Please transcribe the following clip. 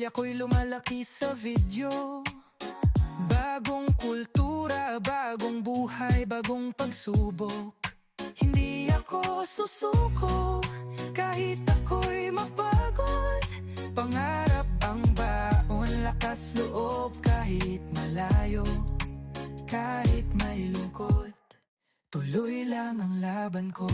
ako'y lumalaki sa video. Bagong kultura, bagong buhay, bagong pagsubok. Hindi ako susuko, kahit ako'y mapagod. Pangarap ang baon, lakas loob kahit malayo. Kahit may lungkot, tuloy lang ang laban ko.